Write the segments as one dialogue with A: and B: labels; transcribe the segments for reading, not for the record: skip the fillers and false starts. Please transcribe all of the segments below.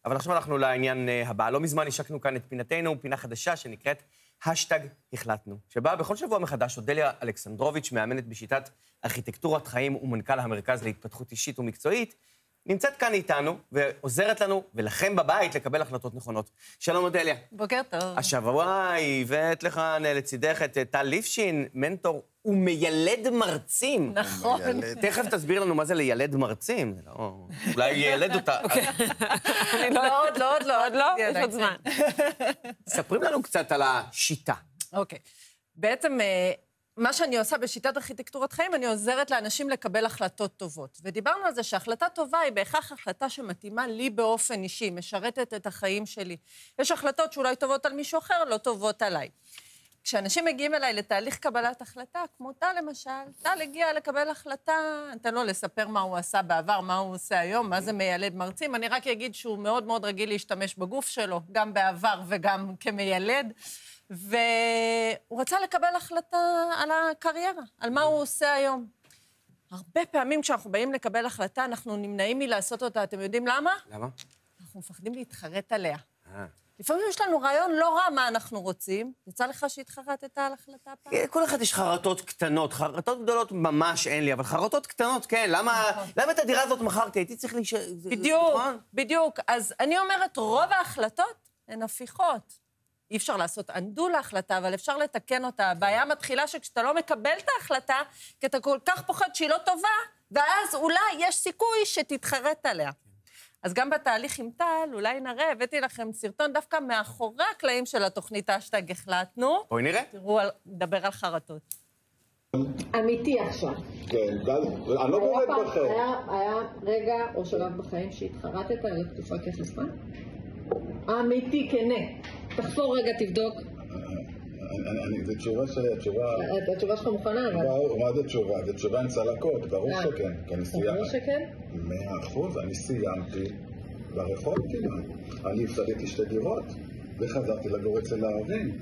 A: אבל עכשיו אנחנו לעניין הבא. לא מזמן השקנו כאן את פינתנו, פינה חדשה שנקראת השטג החלטנו, שבה בכל שבוע מחדש אודליה אלכסנדרוביץ', מאמנת בשיטת ארכיטקטורת חיים ומנכ"ל המרכז להתפתחות אישית ומקצועית, נמצאת כאן איתנו ועוזרת לנו ולכם בבית לקבל החלטות נכונות. שלום אודליה.
B: בוקר טוב.
A: השבוע הבאת לכאן לצידך את טל ליפשין, מנטור ומיילד מרצים.
B: נכון.
A: תכף תסביר לנו מה זה לילד מרצים. אולי ילד אותה.
B: עוד לא, יש עוד זמן.
A: ספרים לנו קצת על השיטה.
B: אוקיי. בעצם מה שאני עושה בשיטת ארכיטקטורת חיים, אני עוזרת לאנשים לקבל החלטות טובות. ודיברנו על זה שהחלטה טובה היא בהכרח החלטה שמתאימה לי באופן אישי, משרתת את החיים שלי. יש החלטות שאולי טובות על מישהו אחר, לא טובות עליי. כשאנשים מגיעים אליי לתהליך קבלת החלטה, כמו טל למשל, טל הגיע לקבל החלטה, נתן לו לספר מה הוא עשה בעבר, מה הוא עושה היום, מה זה מיילד מרצים. אני רק אגיד שהוא מאוד מאוד רגיל להשתמש בגוף שלו, גם בעבר וגם כמיילד, והוא רצה לקבל החלטה על הקריירה, על מה הוא עושה היום. הרבה פעמים כשאנחנו באים לקבל החלטה, אנחנו נמנעים מלעשות אותה. אתם יודעים למה?
A: למה?
B: אנחנו מפחדים להתחרט עליה. לפעמים יש לנו רעיון לא רע מה אנחנו רוצים. יצא לך שהתחרטת על החלטה פעם?
A: כל אחד יש חרטות קטנות, חרטות גדולות ממש אין לי, אבל חרטות קטנות, כן. למה את הדירה הזאת מכרתי? הייתי צריך להישאר...
B: בדיוק. אז אני אומרת, רוב ההחלטות הן הפיכות. אי אפשר לעשות אנדו להחלטה, אבל אפשר לתקן אותה. הבעיה מתחילה שכשאתה לא מקבל את ההחלטה, כי אתה כל כך פוחד שהיא לא טובה, ואז אולי יש סיכוי שתתחרט עליה. אז גם בתהליך עם טל, אולי נראה, הבאתי לכם סרטון דווקא מאחורי הקלעים של התוכנית השטג החלטנו.
A: בואי נראה.
B: תראו, נדבר על חרטות.
C: אמיתי עכשיו.
D: כן, אני לא בורק בכם.
C: היה רגע או שלב בחיים שהתחרטת על התקופה כחספה? אמיתי, כנה. תחפור רגע, תבדוק.
D: זו תשובה שלי,
C: התשובה שלך מוכנה, אבל...
D: מה זה תשובה? זו תשובה עם צלקות, ברור שכן.
C: ברור שכן?
D: 100%, אני סיימתי ברחוב כמעט. אני הפסדתי 2 דירות, וחזרתי לגור אצל ההורים.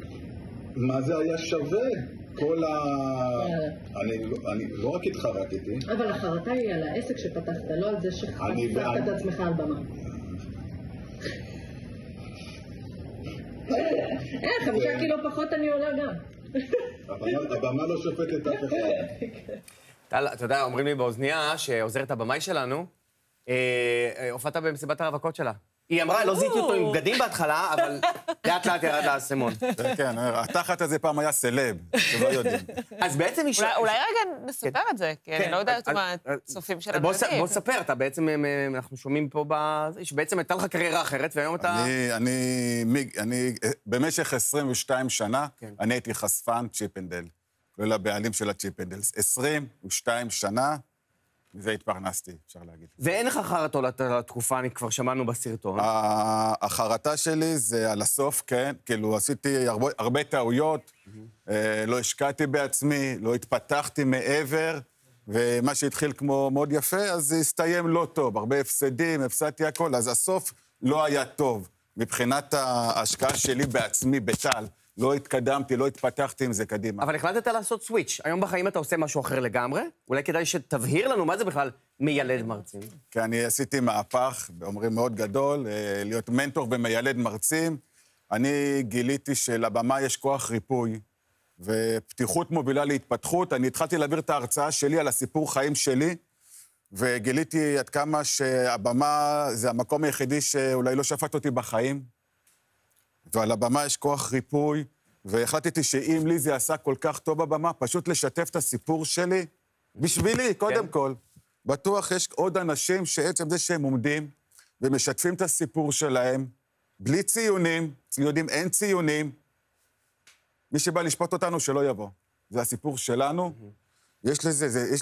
D: מה זה היה שווה? כל ה... אני לא רק התחרטתי.
C: אבל החרטה היא על העסק שפתחת, לא על זה שחשפת את עצמך על במה. 5 קילו פחות אני עולה גם.
D: הבמה לא שופטת אף אחד.
A: טל, אתה יודע, אומרים לי באוזנייה שעוזרת הבמאי שלנו, הופעת במסיבת הרווקות שלה. היא אמרה, לא זיהיתי אותו עם בגדים בהתחלה, אבל לאט לאט ירד לאסימון.
E: כן, התחת הזה פעם היה סלב, שלא יודעים.
A: אז בעצם
F: אולי רגע נספר את זה, כי אני לא יודעת מה הצופים של המדעים.
A: בוא ספר, אתה בעצם, אנחנו שומעים פה שבעצם הייתה לך קריירה אחרת, והיום אתה...
E: אני במשך 22 שנה, אני הייתי חשפן צ'יפנדל, כולל הבעלים של הצ'יפנדלס. 22 שנה, מזה התפרנסתי, אפשר להגיד.
A: ואין לך חרטות לתקופה, אני כבר שמענו בסרטון.
E: החרטה שלי זה על הסוף, כן, כאילו עשיתי הרבה טעויות, לא השקעתי בעצמי, לא התפתחתי מעבר, ומה שהתחיל כמו מאוד יפה, אז זה הסתיים לא טוב, הרבה הפסדים, הפסדתי הכל, אז הסוף לא היה טוב. מבחינת ההשקעה שלי בעצמי, בטל, לא התקדמתי, לא התפתחתי עם זה קדימה.
A: אבל החלטת לעשות סוויץ'. היום בחיים אתה עושה משהו אחר לגמרי? אולי כדאי שתבהיר לנו מה זה בכלל מיילד מרצים.
E: כן, אני עשיתי מהפך, אומרים מאוד גדול, להיות מנטור ומיילד מרצים. אני גיליתי שלבמה יש כוח ריפוי, ופתיחות מובילה להתפתחות. אני התחלתי להעביר את ההרצאה שלי על הסיפור חיים שלי, וגיליתי עד כמה שהבמה זה המקום היחידי שאולי לא שפט אותי בחיים. ועל הבמה יש כוח ריפוי, והחלטתי שאם לי זה עשה כל כך טוב בבמה, פשוט לשתף את הסיפור שלי בשבילי, קודם כל. בטוח יש עוד אנשים שעצם זה שהם עומדים ומשתפים את הסיפור שלהם, בלי ציונים, יודעים, אין ציונים. מי שבא לשפוט אותנו, שלא יבוא. זה הסיפור שלנו. יש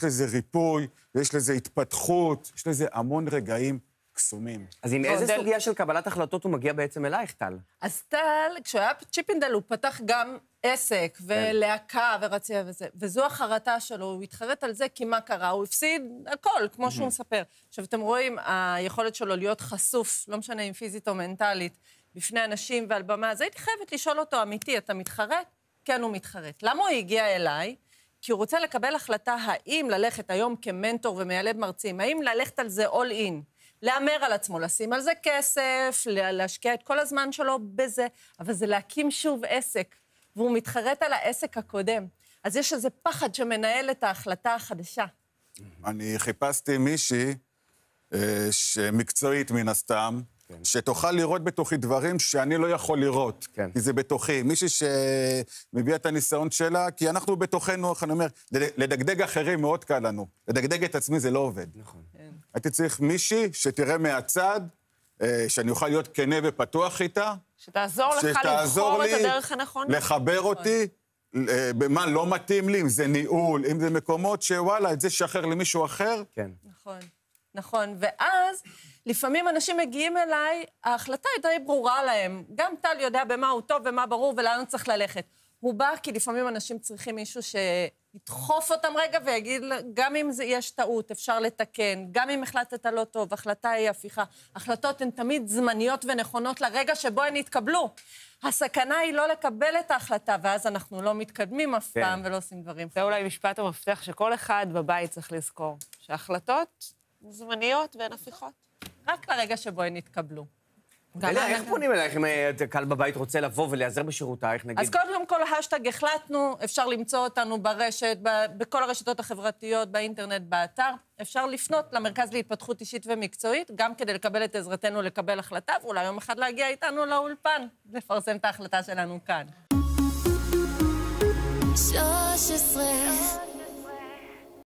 E: לזה ריפוי, יש לזה התפתחות, יש לזה המון רגעים קסומים.
A: אז עם איזה סוגיה של קבלת החלטות הוא מגיע בעצם אלייך, טל?
B: אז טל, כשהוא היה צ'יפנדל, הוא פתח גם עסק ולהקה ורצייה וזה, וזו החרטה שלו, הוא התחרט על זה כי מה קרה, הוא הפסיד הכל, כמו שהוא מספר. עכשיו, אתם רואים, היכולת שלו להיות חשוף, לא משנה אם פיזית או מנטלית, בפני אנשים ועל במה, אז הייתי חייבת לשאול אותו, אמיתי, אתה מתחרט? כן, הוא מתחרט. למה הוא הגיע אליי? כי הוא רוצה לקבל החלטה האם ללכת היום כמנטור ומיילד מרצים, האם ללכת על זה all in, להמר על עצמו, לשים על זה כסף, להשקיע את כל הזמן שלו בזה, אבל זה להקים שוב עסק, והוא מתחרט על העסק הקודם. אז יש איזה פחד שמנהל את ההחלטה החדשה.
E: אני חיפשתי מישהי מקצועית מן הסתם, שתוכל לראות בתוכי דברים שאני לא יכול לראות, כי זה בתוכי. מישהי שמביאה את הניסיון שלה, כי אנחנו בתוכנו, איך אני אומר, לדגדג אחרים מאוד קל לנו. לדגדג את עצמי זה לא עובד. נכון. הייתי צריך מישהי שתראה מהצד, שאני אוכל להיות כנה ופתוח איתה.
F: שתעזור לך לבחור את הדרך הנכון.
E: לחבר אותי, במה לא מתאים לי, אם זה ניהול, אם זה מקומות שוואלה, את זה שחרר למישהו אחר.
A: כן.
B: נכון, נכון. ואז לפעמים אנשים מגיעים אליי, ההחלטה היא די ברורה להם. גם טל יודע במה הוא טוב ומה ברור ולאן הוא צריך ללכת. הוא בא כי לפעמים אנשים צריכים מישהו שידחוף אותם רגע ויגיד, גם אם יש טעות, אפשר לתקן, גם אם החלטת לא טוב, החלטה היא הפיכה. החלטות הן תמיד זמניות ונכונות לרגע שבו הן יתקבלו. הסכנה היא לא לקבל את ההחלטה, ואז אנחנו לא מתקדמים אף פעם ולא עושים דברים.
F: זה אולי משפט המפתח שכל אחד בבית צריך לזכור, שההחלטות זמניות והן הפיכות.
B: רק לרגע שבו הן יתקבלו.
A: איך פונים אלייך אם קהל בבית רוצה לבוא ולהיעזר בשירותייך, נגיד?
B: אז קודם כל, השטג החלטנו, אפשר למצוא אותנו ברשת, בכל הרשתות החברתיות, באינטרנט, באתר. אפשר לפנות למרכז להתפתחות אישית ומקצועית, גם כדי לקבל את עזרתנו לקבל החלטה, ואולי יום אחד להגיע איתנו לאולפן, לפרסם את ההחלטה שלנו כאן. 13